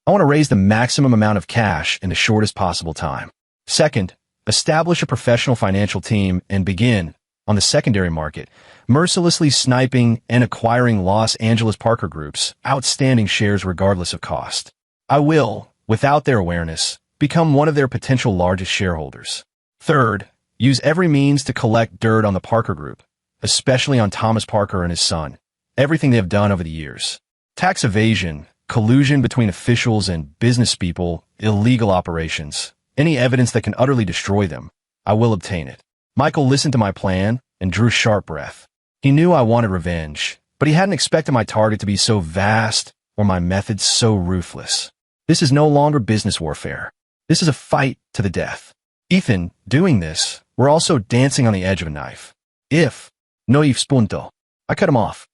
I want to raise the maximum amount of cash in the shortest possible time. Second, establish a professional financial team and begin, on the secondary market, mercilessly sniping and acquiring Los Angeles Parker Group's outstanding shares regardless of cost. I will, without their awareness, become one of their potential largest shareholders. Third, use every means to collect dirt on the Parker Group, especially on Thomas Parker and his son, everything they have done over the years. Tax evasion, collusion between officials and business people, illegal operations, any evidence that can utterly destroy them, I will obtain it. Michael listened to my plan and drew sharp breath. He knew I wanted revenge, but he hadn't expected my target to be so vast or my methods so ruthless. This is no longer business warfare. This is a fight to the death. Ethan, doing this, we're also dancing on the edge of a knife. If, no if spunto, I cut him off.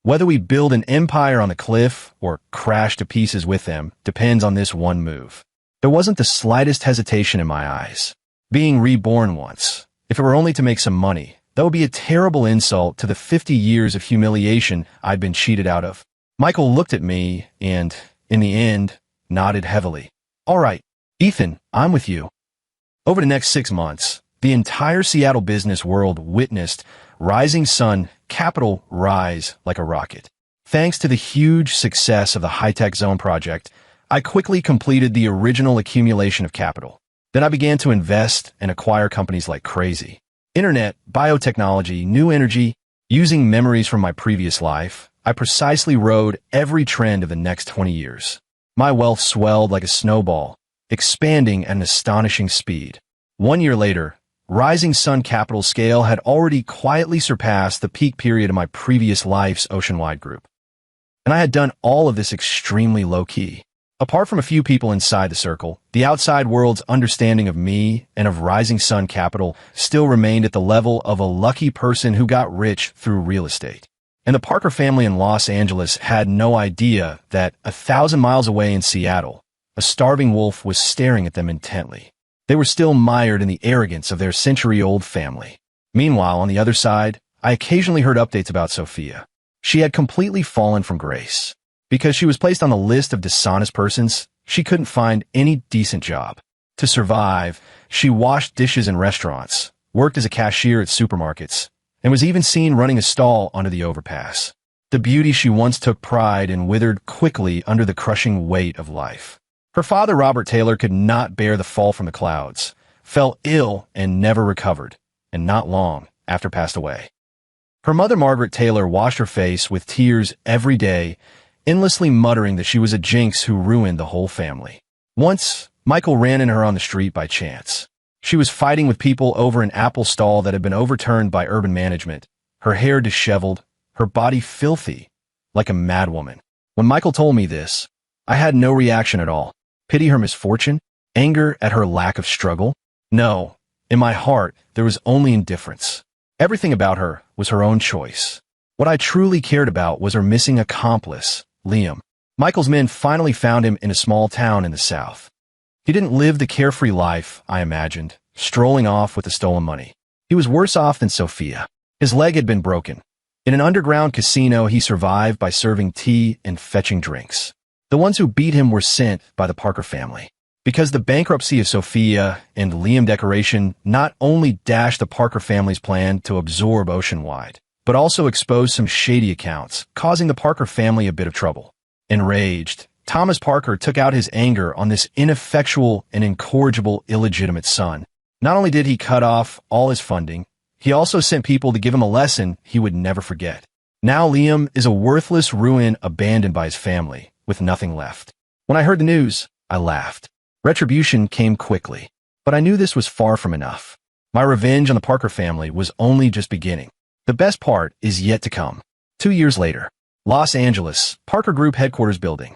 Whether we build an empire on the cliff or crash to pieces with them depends on this one move. There wasn't the slightest hesitation in my eyes. Being reborn once, if it were only to make some money, that would be a terrible insult to the 50 years of humiliation I'd been cheated out of. Michael looked at me and, in the end, nodded heavily. All right, Ethan, I'm with you. Over the next 6 months, the entire Seattle business world witnessed Rising Sun Capital rise like a rocket. Thanks to the huge success of the high-tech zone project, I quickly completed the original accumulation of capital. Then I began to invest and acquire companies like crazy. Internet, biotechnology, new energy. Using memories from my previous life, I precisely rode every trend of the next 20 years. My wealth swelled like a snowball, expanding at an astonishing speed. 1 year later, Rising Sun Capital scale had already quietly surpassed the peak period of my previous life's oceanwide group. And I had done all of this extremely low-key. Apart from a few people inside the circle, the outside world's understanding of me and of Rising Sun Capital still remained at the level of a lucky person who got rich through real estate. And the Parker family in Los Angeles had no idea that 1,000 miles away in Seattle, a starving wolf was staring at them intently. They were still mired in the arrogance of their century-old family. Meanwhile, on the other side, I occasionally heard updates about Sophia. She had completely fallen from grace. Because she was placed on the list of dishonest persons, she couldn't find any decent job. To survive, she washed dishes in restaurants, worked as a cashier at supermarkets, and was even seen running a stall under the overpass. The beauty she once took pride in withered quickly under the crushing weight of life. Her father, Robert Taylor, could not bear the fall from the clouds, fell ill and never recovered, and not long after passed away. Her mother, Margaret Taylor, washed her face with tears every day, endlessly muttering that she was a jinx who ruined the whole family. Once, Michael ran into her on the street by chance. She was fighting with people over an apple stall that had been overturned by urban management, her hair disheveled, her body filthy, like a madwoman. When Michael told me this, I had no reaction at all. Pity her misfortune? Anger at her lack of struggle? No. In my heart, there was only indifference. Everything about her was her own choice. What I truly cared about was her missing accomplice, Liam. Michael's men finally found him in a small town in the south. He didn't live the carefree life I imagined, strolling off with the stolen money. He was worse off than Sophia. His leg had been broken. In an underground casino, he survived by serving tea and fetching drinks. The ones who beat him were sent by the Parker family. Because the bankruptcy of Sophia and Liam Decoration not only dashed the Parker family's plan to absorb Oceanwide, but also exposed some shady accounts, causing the Parker family a bit of trouble. Enraged, Thomas Parker took out his anger on this ineffectual and incorrigible illegitimate son. Not only did he cut off all his funding, he also sent people to give him a lesson he would never forget. Now Liam is a worthless ruin abandoned by his family, with nothing left. When I heard the news, I laughed. Retribution came quickly, but I knew this was far from enough. My revenge on the Parker family was only just beginning. The best part is yet to come. 2 years later, Los Angeles, Parker Group headquarters building.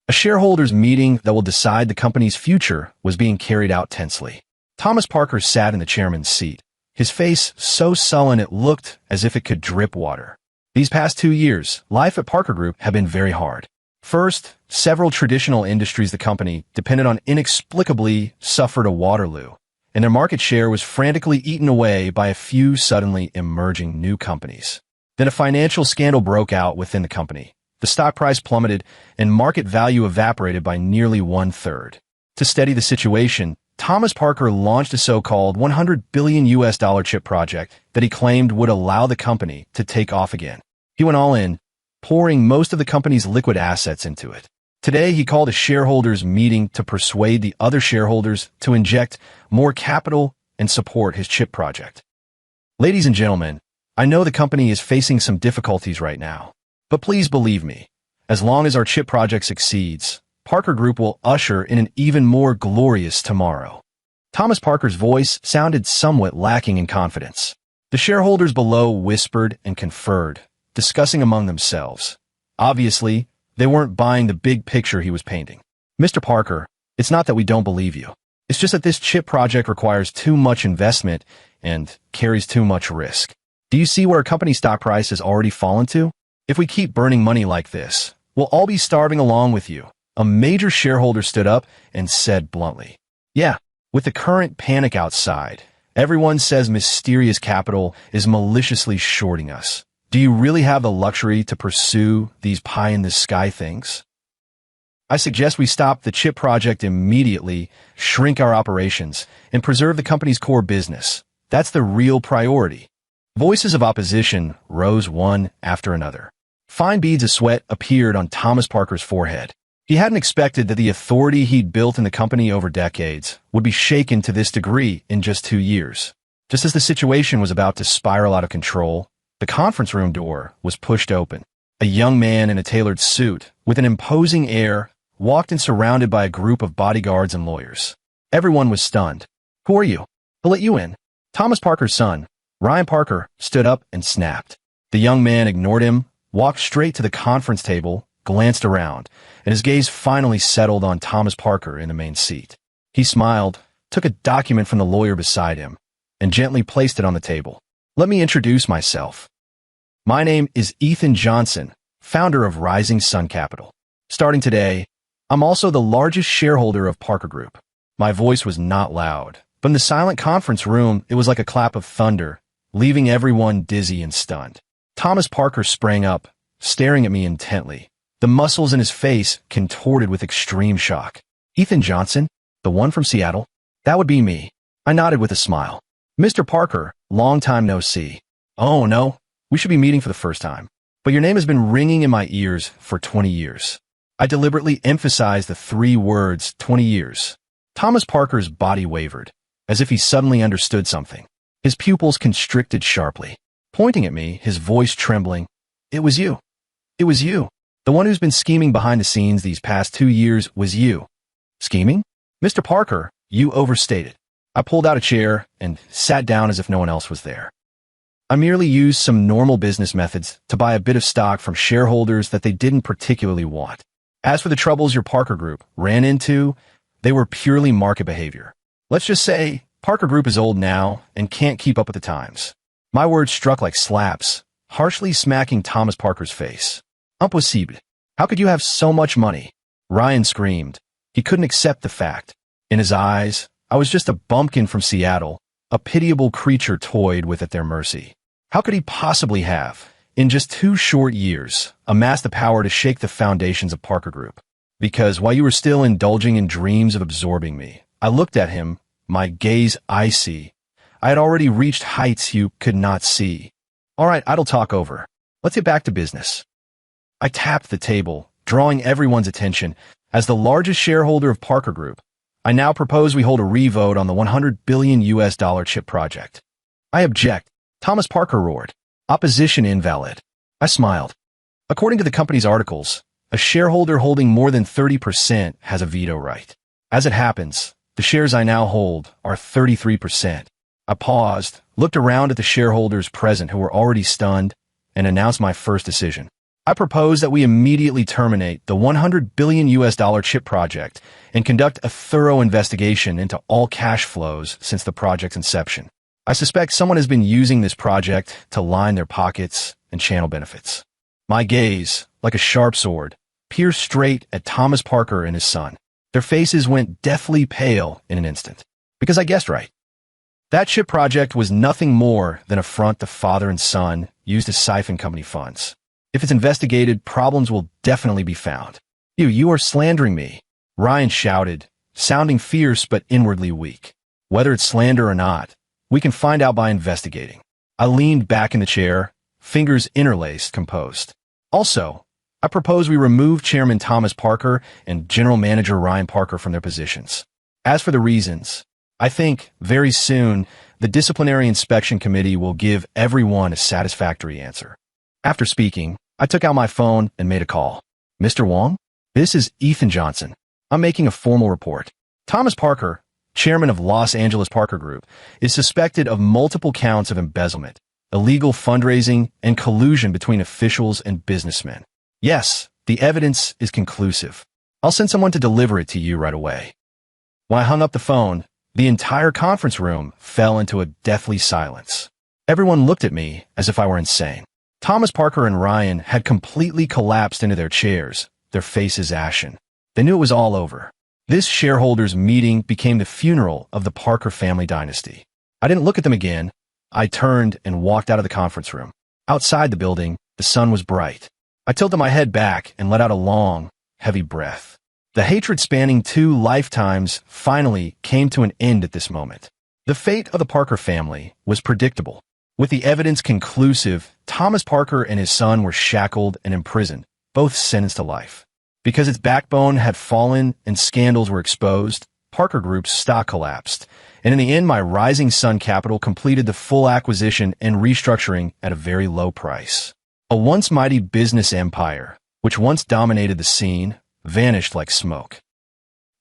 A shareholders meeting that will decide the company's future was being carried out tensely. Thomas Parker sat in the chairman's seat, his face so sullen it looked as if it could drip water. These past 2 years, life at Parker Group had been very hard. First, several traditional industries the company depended on inexplicably suffered a Waterloo, and their market share was frantically eaten away by a few suddenly emerging new companies. Then a financial scandal broke out within the company. The stock price plummeted, and market value evaporated by nearly 1/3. To steady the situation, Thomas Parker launched a so-called $100 billion chip project that he claimed would allow the company to take off again. He went all in, pouring most of the company's liquid assets into it. Today, he called a shareholders meeting to persuade the other shareholders to inject more capital and support his chip project. Ladies and gentlemen, I know the company is facing some difficulties right now, but please believe me, as long as our chip project succeeds, Parker Group will usher in an even more glorious tomorrow. Thomas Parker's voice sounded somewhat lacking in confidence. The shareholders below whispered and conferred, discussing among themselves. Obviously, they weren't buying the big picture he was painting. Mr. Parker, it's not that we don't believe you. It's just that this chip project requires too much investment and carries too much risk. Do you see where a company stock price has already fallen to? If we keep burning money like this, we'll all be starving along with you. A major shareholder stood up and said bluntly, "Yeah, with the current panic outside, everyone says mysterious capital is maliciously shorting us. Do you really have the luxury to pursue these pie-in-the-sky things?" I suggest we stop the chip project immediately, shrink our operations, and preserve the company's core business. That's the real priority. Voices of opposition rose one after another. Fine beads of sweat appeared on Thomas Parker's forehead. He hadn't expected that the authority he'd built in the company over decades would be shaken to this degree in just 2 years. Just as the situation was about to spiral out of control, the conference room door was pushed open. A young man in a tailored suit, with an imposing air, walked in surrounded by a group of bodyguards and lawyers. Everyone was stunned. "Who are you? I'll let you in." Thomas Parker's son, Ryan Parker, stood up and snapped. The young man ignored him, walked straight to the conference table, glanced around, and his gaze finally settled on Thomas Parker in the main seat. He smiled, took a document from the lawyer beside him, and gently placed it on the table. "Let me introduce myself. My name is Ethan Johnson, founder of Rising Sun Capital. Starting today, I'm also the largest shareholder of Parker Group." My voice was not loud, but in the silent conference room, it was like a clap of thunder, leaving everyone dizzy and stunned. Thomas Parker sprang up, staring at me intently, the muscles in his face contorted with extreme shock. "Ethan Johnson? The one from Seattle?" "That would be me." I nodded with a smile. "Mr. Parker, long time no see." "Oh, no, we should be meeting for the first time. But your name has been ringing in my ears for 20 years. I deliberately emphasized the 3 words, 20 years. Thomas Parker's body wavered, as if he suddenly understood something. His pupils constricted sharply. Pointing at me, his voice trembling, "It was you. It was you. The one who's been scheming behind the scenes these past 2 years was you." "Scheming? Mr. Parker, you overstated." I pulled out a chair and sat down as if no one else was there. "I merely used some normal business methods to buy a bit of stock from shareholders that they didn't particularly want. As for the troubles your Parker Group ran into, they were purely market behavior. Let's just say Parker Group is old now and can't keep up with the times." My words struck like slaps, harshly smacking Thomas Parker's face. "Impossible. How could you have so much money?" Ryan screamed. He couldn't accept the fact. In his eyes, I was just a bumpkin from Seattle, a pitiable creature toyed with at their mercy. How could he possibly have, in just 2 short years, amassed the power to shake the foundations of Parker Group? Because while you were still indulging in dreams of absorbing me, I looked at him, my gaze icy. I had already reached heights you could not see. "All right, idle talk over. Let's get back to business." I tapped the table, drawing everyone's attention. As the largest shareholder of Parker Group, I now propose we hold a revote on the $100 billion chip project. "I object," Thomas Parker roared. "Opposition invalid." I smiled. According to the company's articles, a shareholder holding more than 30% has a veto right. As it happens, the shares I now hold are 33%. I paused, looked around at the shareholders present who were already stunned, and announced my first decision. I propose that we immediately terminate the $100 billion chip project and conduct a thorough investigation into all cash flows since the project's inception. I suspect someone has been using this project to line their pockets and channel benefits. My gaze, like a sharp sword, pierced straight at Thomas Parker and his son. Their faces went deathly pale in an instant. Because I guessed right. That chip project was nothing more than a front the father and son used to siphon company funds. If it's investigated, problems will definitely be found. You are slandering me," Ryan shouted, sounding fierce but inwardly weak. "Whether it's slander or not, we can find out by investigating." I leaned back in the chair, fingers interlaced, composed. "Also, I propose we remove Chairman Thomas Parker and General Manager Ryan Parker from their positions. As for the reasons, I think, very soon, the Disciplinary Inspection Committee will give everyone a satisfactory answer." After speaking, I took out my phone and made a call. "Mr. Wong? This is Ethan Johnson. I'm making a formal report. Thomas Parker, chairman of Los Angeles Parker Group, is suspected of multiple counts of embezzlement, illegal fundraising, and collusion between officials and businessmen. Yes, the evidence is conclusive. I'll send someone to deliver it to you right away." When I hung up the phone, the entire conference room fell into a deathly silence. Everyone looked at me as if I were insane. Thomas Parker and Ryan had completely collapsed into their chairs, their faces ashen. They knew it was all over. This shareholders' meeting became the funeral of the Parker family dynasty. I didn't look at them again. I turned and walked out of the conference room. Outside the building, the sun was bright. I tilted my head back and let out a long, heavy breath. The hatred spanning 2 lifetimes finally came to an end at this moment. The fate of the Parker family was predictable. With the evidence conclusive, Thomas Parker and his son were shackled and imprisoned, both sentenced to life. Because its backbone had fallen and scandals were exposed, Parker Group's stock collapsed, and in the end my rising sun capital completed the full acquisition and restructuring at a very low price. A once mighty business empire, which once dominated the scene, vanished like smoke.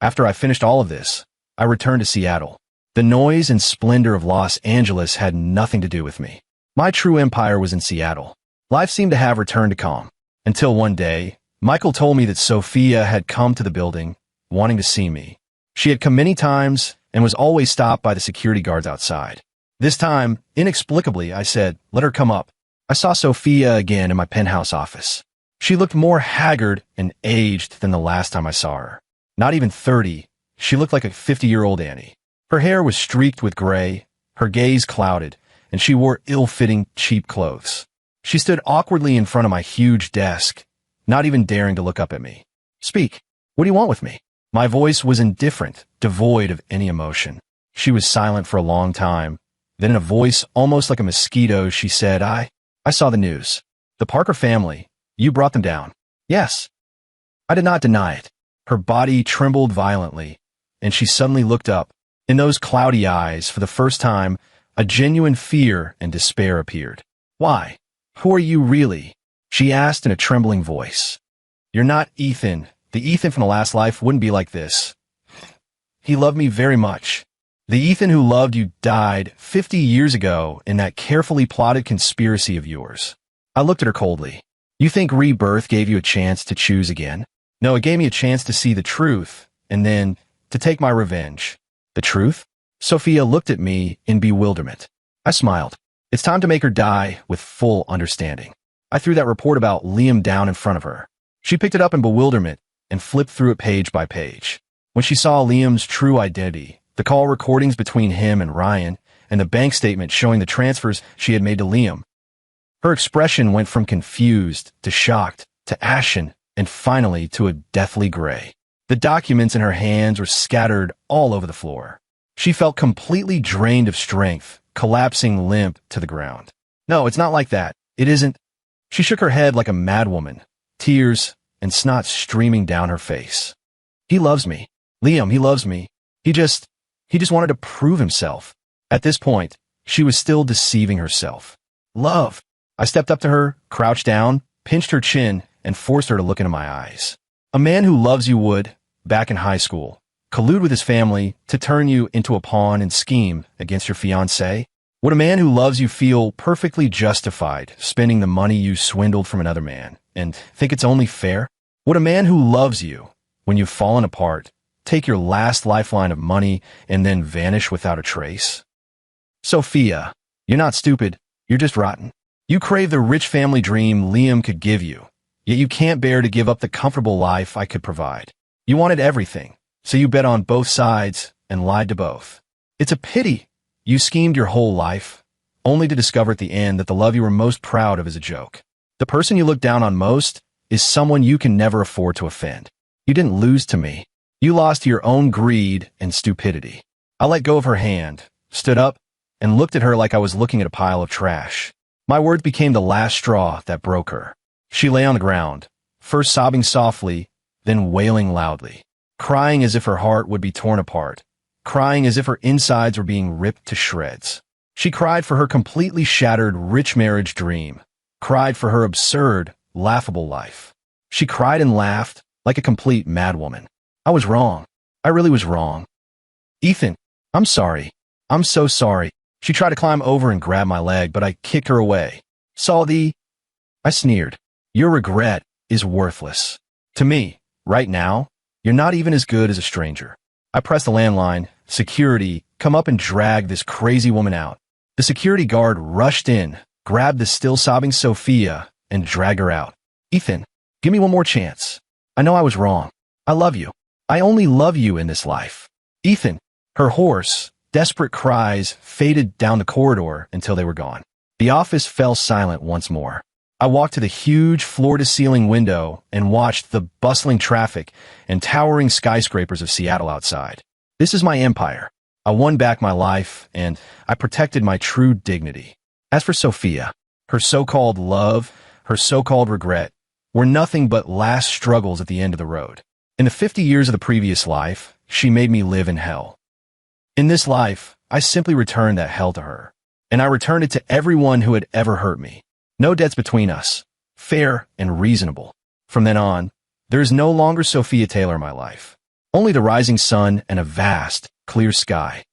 After I finished all of this, I returned to Seattle. The noise and splendor of Los Angeles had nothing to do with me. My true empire was in Seattle. Life seemed to have returned to calm. Until one day, Michael told me that Sophia had come to the building, wanting to see me. She had come many times and was always stopped by the security guards outside. This time, inexplicably, I said, "Let her come up." I saw Sophia again in my penthouse office. She looked more haggard and aged than the last time I saw her. Not even 30, she looked like a 50-year-old Annie. Her hair was streaked with gray, her gaze clouded, and she wore ill-fitting, cheap clothes. She stood awkwardly in front of my huge desk, not even daring to look up at me. "Speak. What do you want with me?" My voice was indifferent, devoid of any emotion. She was silent for a long time. Then in a voice almost like a mosquito, she said, I saw the news. The Parker family. You brought them down." "Yes." I did not deny it. Her body trembled violently, and she suddenly looked up. In those cloudy eyes, for the first time, a genuine fear and despair appeared. "Why? Who are you really?" she asked in a trembling voice. "You're not Ethan. The Ethan from the last life wouldn't be like this. He loved me very much. The Ethan who loved you died 50 years ago in that carefully plotted conspiracy of yours." I looked at her coldly. "You think rebirth gave you a chance to choose again?" "No, it gave me a chance to see the truth, and then to take my revenge." "The truth?" Sophia looked at me in bewilderment. I smiled. "It's time to make her die with full understanding." I threw that report about Liam down in front of her. She picked it up in bewilderment and flipped through it page by page. When she saw Liam's true identity, the call recordings between him and Ryan, and the bank statement showing the transfers she had made to Liam, her expression went from confused to shocked to ashen and finally to a deathly gray. The documents in her hands were scattered all over the floor. She felt completely drained of strength, collapsing limp to the ground. "No, it's not like that. It isn't." She shook her head like a madwoman, tears and snot streaming down her face. "He loves me. Liam, he loves me. He just wanted to prove himself." At this point, she was still deceiving herself. "Love." I stepped up to her, crouched down, pinched her chin, and forced her to look into my eyes. "A man who loves you would, back in high school, collude with his family to turn you into a pawn and scheme against your fiancé? Would a man who loves you feel perfectly justified spending the money you swindled from another man and think it's only fair? Would a man who loves you, when you've fallen apart, take your last lifeline of money and then vanish without a trace? Sophia, you're not stupid, you're just rotten. You crave the rich family dream Liam could give you, yet you can't bear to give up the comfortable life I could provide. You wanted everything, so you bet on both sides and lied to both. It's a pity. You schemed your whole life, only to discover at the end that the love you were most proud of is a joke. The person you look down on most is someone you can never afford to offend. You didn't lose to me. You lost to your own greed and stupidity. I let go of her hand, stood up, and looked at her like I was looking at a pile of trash. My words became the last straw that broke her. She lay on the ground, first sobbing softly, then wailing loudly, crying as if her heart would be torn apart, crying as if her insides were being ripped to shreds. She cried for her completely shattered rich marriage dream, cried for her absurd, laughable life. She cried and laughed like a complete madwoman. I was wrong. I really was wrong. "Ethan, I'm sorry. I'm so sorry." She tried to climb over and grab my leg, but I kicked her away. I sneered. "Your regret is worthless. To me, right now, you're not even as good as a stranger." I pressed the landline. "Security, come up and drag this crazy woman out." The security guard rushed in, grabbed the still sobbing Sophia, and dragged her out. "Ethan, give me one more chance. I know I was wrong. I love you. I only love you in this life. Ethan." Her hoarse, desperate cries faded down the corridor until they were gone. The office fell silent once more. I walked to the huge floor-to-ceiling window and watched the bustling traffic and towering skyscrapers of Seattle outside. This is my empire. I won back my life, and I protected my true dignity. As for Sophia, her so-called love, her so-called regret, were nothing but last struggles at the end of the road. In the 50 years of the previous life, she made me live in hell. In this life, I simply returned that hell to her, and I returned it to everyone who had ever hurt me. No debts between us, fair and reasonable. From then on, there is no longer Sophia Taylor in my life. Only the rising sun and a vast, clear sky.